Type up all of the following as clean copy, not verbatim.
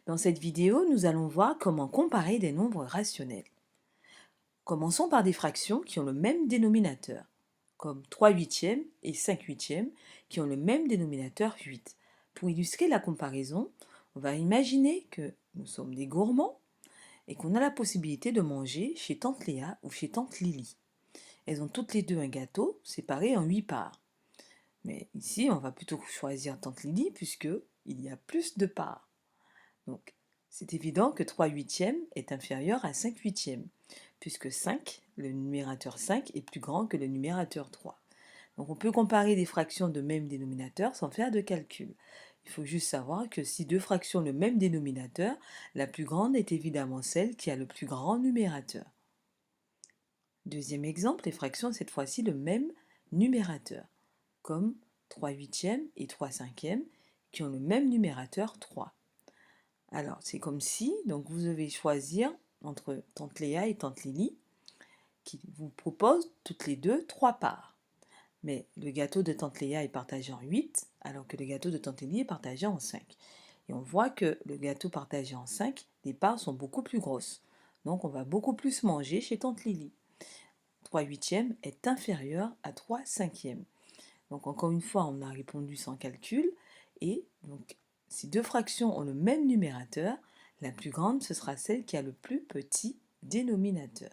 Dans cette vidéo, nous allons voir comment comparer des nombres rationnels. Commençons par des fractions qui ont le même dénominateur, comme 3 huitièmes et 5 huitièmes qui ont le même dénominateur 8. Pour illustrer la comparaison, on va imaginer que nous sommes des gourmands et qu'on a la possibilité de manger chez tante Léa ou chez tante Lily. Elles ont toutes les deux un gâteau séparé en 8 parts. Mais ici, on va plutôt choisir tante Lily puisque il y a plus de parts. Donc, c'est évident que 3 huitièmes est inférieur à 5 huitièmes, puisque 5, le numérateur 5, est plus grand que le numérateur 3. Donc, on peut comparer des fractions de même dénominateur sans faire de calcul. Il faut juste savoir que si deux fractions ont le même dénominateur, la plus grande est évidemment celle qui a le plus grand numérateur. Deuxième exemple, les fractions ont cette fois-ci le même numérateur, comme 3 huitièmes et 3 cinquièmes, qui ont le même numérateur 3. Alors, c'est comme si, donc vous devez choisir entre tante Léa et tante Lily, qui vous proposent toutes les deux 3 parts. Mais le gâteau de tante Léa est partagé en 8, alors que le gâteau de tante Lily est partagé en 5. Et on voit que le gâteau partagé en 5, les parts sont beaucoup plus grosses. Donc on va beaucoup plus manger chez tante Lily. 3 huitièmes est inférieur à 3 cinquièmes. Donc encore une fois, on a répondu sans calcul. Et donc, si deux fractions ont le même numérateur, la plus grande, ce sera celle qui a le plus petit dénominateur.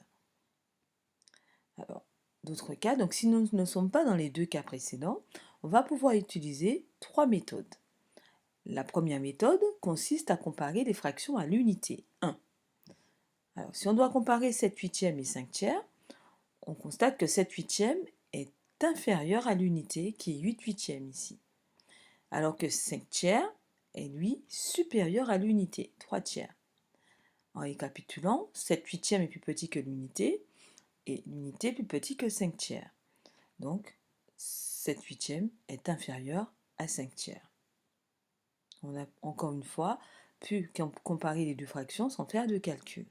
Alors, d'autres cas, donc si nous ne sommes pas dans les deux cas précédents, on va pouvoir utiliser 3 méthodes. La première méthode consiste à comparer les fractions à l'unité, 1. Alors, si on doit comparer 7 huitièmes et 5 tiers, on constate que 7 huitièmes est inférieur à l'unité qui est 8 huitièmes ici. Alors que 5 tiers est lui supérieur à l'unité, 3 tiers. En récapitulant, 7 huitièmes est plus petit que l'unité et l'unité est plus petit que 5 tiers. Donc 7 huitièmes est inférieur à 5 tiers. On a encore une fois pu comparer les deux fractions sans faire de calcul.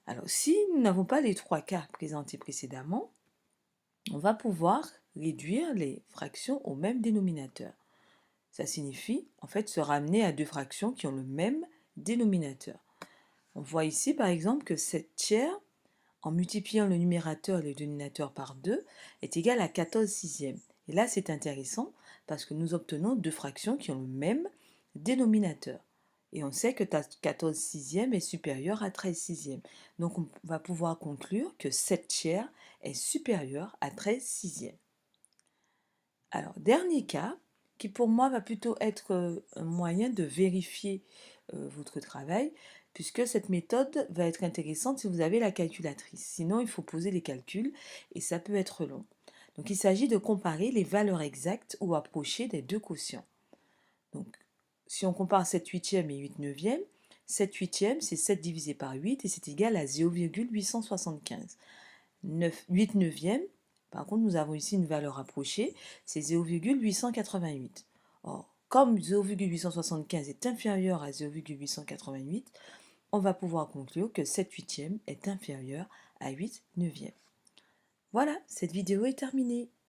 Alors si nous n'avons pas les trois cas présentés précédemment, on va pouvoir réduire les fractions au même dénominateur. Ça signifie en fait se ramener à deux fractions qui ont le même dénominateur. On voit ici par exemple que 7 tiers, en multipliant le numérateur et le dénominateur par 2, est égal à 14 sixièmes. Et là c'est intéressant parce que nous obtenons deux fractions qui ont le même dénominateur. Et on sait que 14 sixièmes est supérieur à 13 sixièmes. Donc on va pouvoir conclure que 7 tiers est supérieur à 13 sixièmes. Alors, dernier cas, qui pour moi va plutôt être un moyen de vérifier votre travail, puisque cette méthode va être intéressante si vous avez la calculatrice. Sinon, il faut poser les calculs et ça peut être long. Donc, il s'agit de comparer les valeurs exactes ou approchées des deux quotients. Donc, si on compare 7 huitièmes et 8 neuvièmes, 7 huitièmes, c'est 7 divisé par 8 et c'est égal à 0,875. 8 neuvièmes, par contre, nous avons ici une valeur approchée, c'est 0,888. Or, comme 0,875 est inférieur à 0,888, on va pouvoir conclure que 7 huitièmes est inférieur à 8 neuvièmes. Voilà, cette vidéo est terminée.